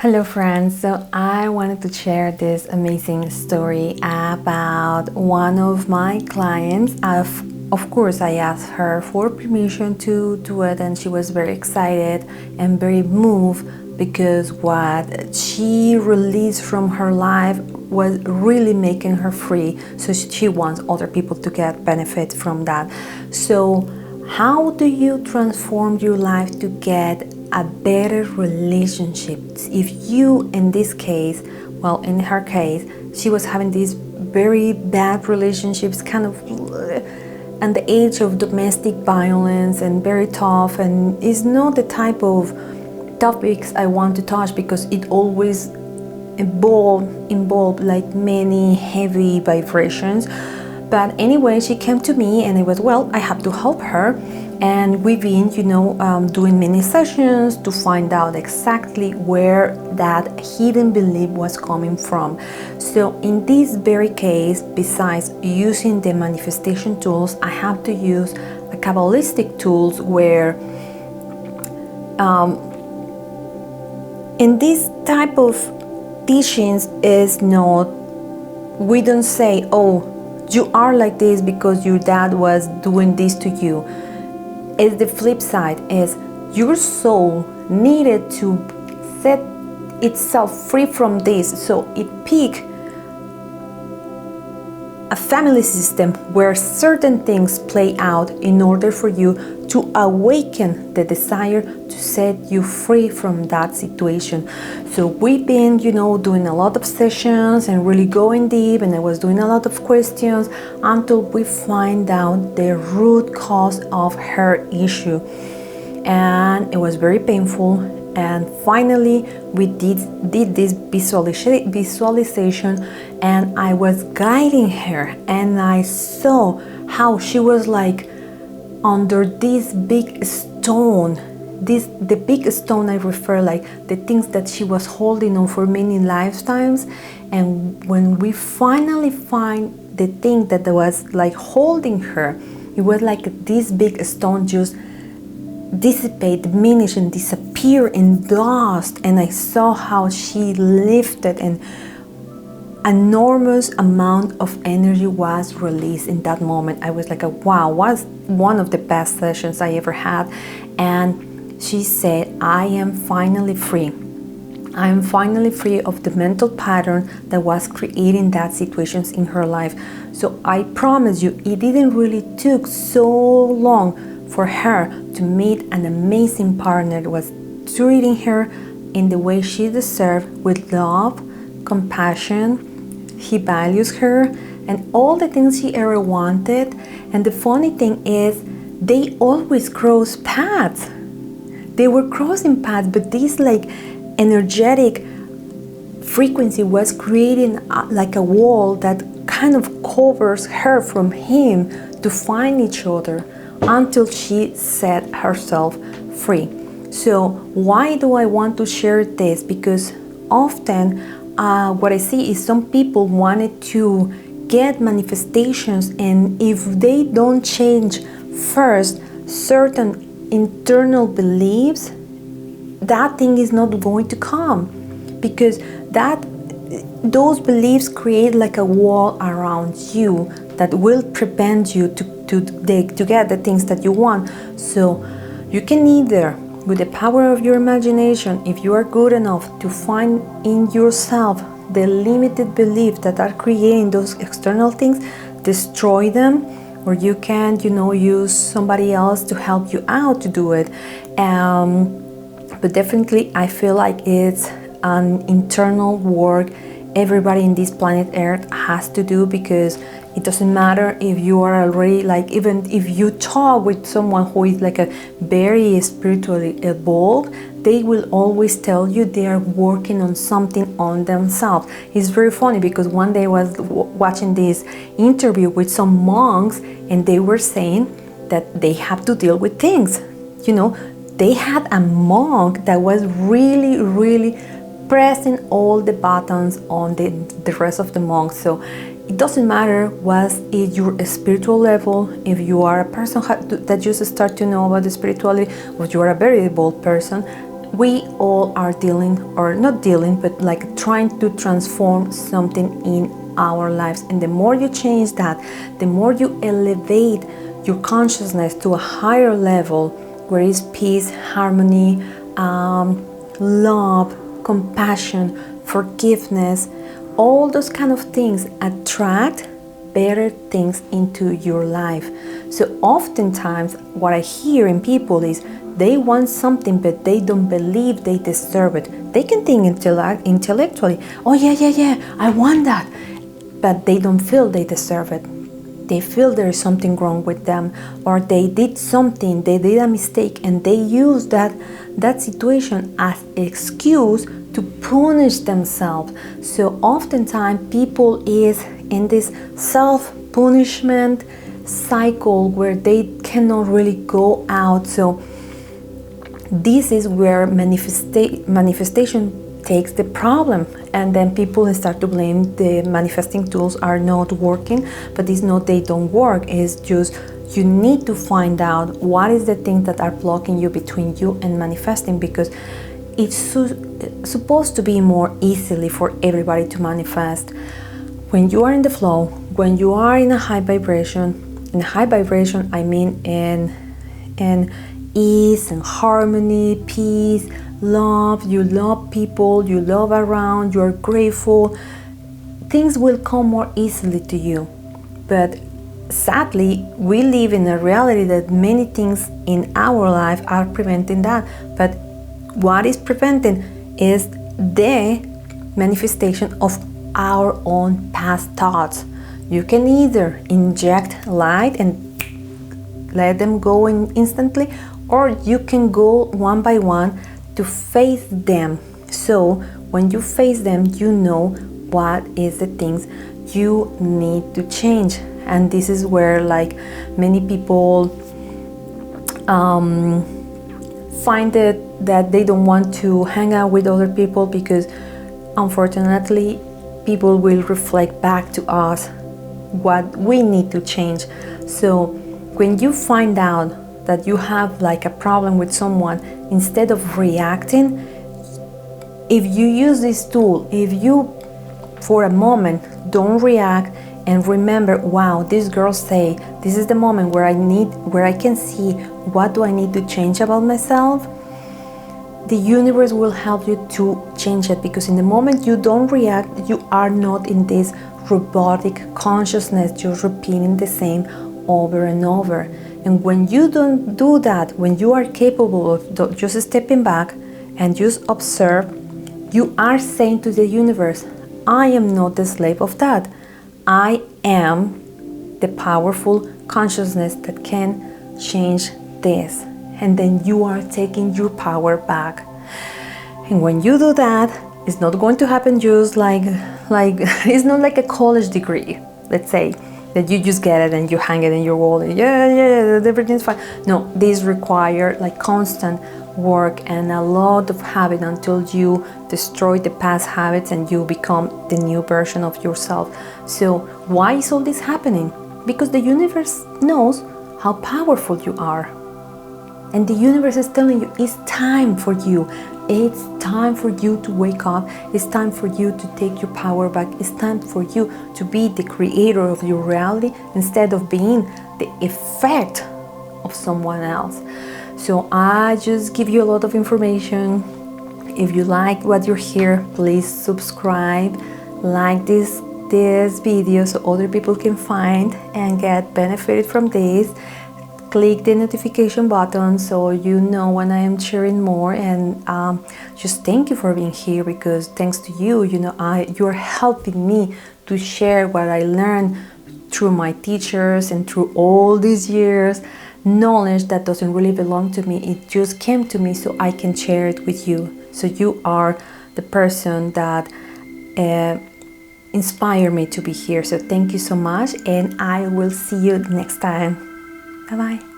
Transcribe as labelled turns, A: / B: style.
A: Hello friends, so I wanted to share this amazing story about one of my clients. Of course, I asked her for permission to do it, and she was very excited and very moved because what she released from her life was really making her free. So she wants other people to get benefit from that. So how do you transform your life to get a better relationship? If you, in this case, well, in her case, she was having these very bad relationships, kind of at the age of domestic violence and very tough, and it's not the type of topics I want to touch because it always involved like many heavy vibrations. But anyway, she came to me and it was, well, I have to help her. And we've been, doing many sessions to find out exactly where that hidden belief was coming from. So in this very case, besides using the manifestation tools, I have to use a Kabbalistic tools where in this type of teachings is not, we don't say, oh, you are like this because your dad was doing this to you. It's the flip side, is your soul needed to set itself free from this, so it picked a family system where certain things play out in order for you to awaken the desire to set you free from that situation. So we've been, doing a lot of sessions and really going deep, and I was doing a lot of questions until we find out the root cause of her issue. And it was very painful. And finally, we did this visualization, and I was guiding her, and I saw how she was like under this big stone. The big stone I refer, like the things that she was holding on for many lifetimes. And when we finally find the thing that was like holding her, it was like this big stone just dissipate, diminish, and disappear in dust. And I saw how she lifted, and enormous amount of energy was released in that moment. I was like, wow, was one of the best sessions I ever had. And she said, I am finally free. I am finally free of the mental pattern that was creating that situations in her life. So I promise you, it didn't really took so long for her to meet an amazing partner that was treating her in the way she deserved, with love, compassion. He values her and all the things she ever wanted. And the funny thing is, they always cross paths. They were crossing paths, but this like energetic frequency was creating like a wall that kind of covers her from him to find each other, until she set herself free. So why do I want to share this? Because often what I see is some people wanted to get manifestations, and if they don't change first certain internal beliefs, that thing is not going to come, because those beliefs create like a wall around you that will prevent you to get the things that you want. So you can either, with the power of your imagination, if you are good enough to find in yourself the limited beliefs that are creating those external things, destroy them, or you can, use somebody else to help you out to do it. But definitely, I feel like it's an internal work everybody in this planet Earth has to do, because it doesn't matter if you are already even if you talk with someone who is like a very spiritually evolved, they will always tell you they are working on something on themselves. It's very funny because one day I was watching this interview with some monks, and they were saying that they have to deal with things. They had a monk that was really, really pressing all the buttons on the rest of the monks. So it doesn't matter what is your spiritual level. If you are a person that just start to know about the spirituality, or you are a very bold person, we all are dealing, or not dealing, but like trying to transform something in our lives. And the more you change that, the more you elevate your consciousness to a higher level where is peace, harmony, love, compassion, forgiveness, all those kind of things attract better things into your life. So oftentimes what I hear in people is they want something but they don't believe they deserve it. They can think intellectually, oh yeah, I want that, but they don't feel they deserve it. They feel there is something wrong with them, or they did something, they did a mistake, and they use that situation as excuse to punish themselves. So oftentimes people is in this self-punishment cycle where they cannot really go out. So this is where manifestation takes the problem, and then people start to blame the manifesting tools are not working. But it's not they don't work, it's just you need to find out what is the things that are blocking you between you and manifesting, because it's supposed to be more easily for everybody to manifest. When you are in the flow, when you are in a high vibration, in high vibration I mean in ease and harmony, peace, love, you love people, you love around, you're grateful, things will come more easily to you. But sadly, we live in a reality that many things in our life are preventing that. But what is preventing is the manifestation of our own past thoughts. You can either inject light and let them go in instantly, or you can go one by one to face them. So when you face them, you know what is the things you need to change. And this is where like many people find it that they don't want to hang out with other people, because unfortunately people will reflect back to us what we need to change. So when you find out that you have like a problem with someone, instead of reacting, if you use this tool, if you for a moment don't react and remember, wow, this girl say this is the moment where I can see what do I need to change about myself, the universe will help you to change it. Because in the moment you don't react, you are not in this robotic consciousness, just repeating the same over and over. And when you don't do that, when you are capable of just stepping back and just observe, you are saying to the universe, I am not the slave of that. I am the powerful consciousness that can change this. And then you are taking your power back. And when you do that, it's not going to happen just like it's not like a college degree, let's say, that you just get it and you hang it in your wall and yeah, everything's fine. No, these require like constant work and a lot of habit until you destroy the past habits and you become the new version of yourself. So why is all this happening? Because the universe knows how powerful you are. And the universe is telling you it's time for you. It's time for you to wake up. It's time for you to take your power back. It's time for you to be the creator of your reality instead of being the effect of someone else. So I just give you a lot of information. If you like what you hear, please subscribe, like this video so other people can find and get benefited from this. Click the notification button so you know when I am sharing more, and just thank you for being here, because thanks to you, you're helping me to share what I learned through my teachers and through all these years. Knowledge that doesn't really belong to me, it just came to me so I can share it with you. So you are the person that inspired me to be here. So thank you so much, and I will see you next time. Bye-bye.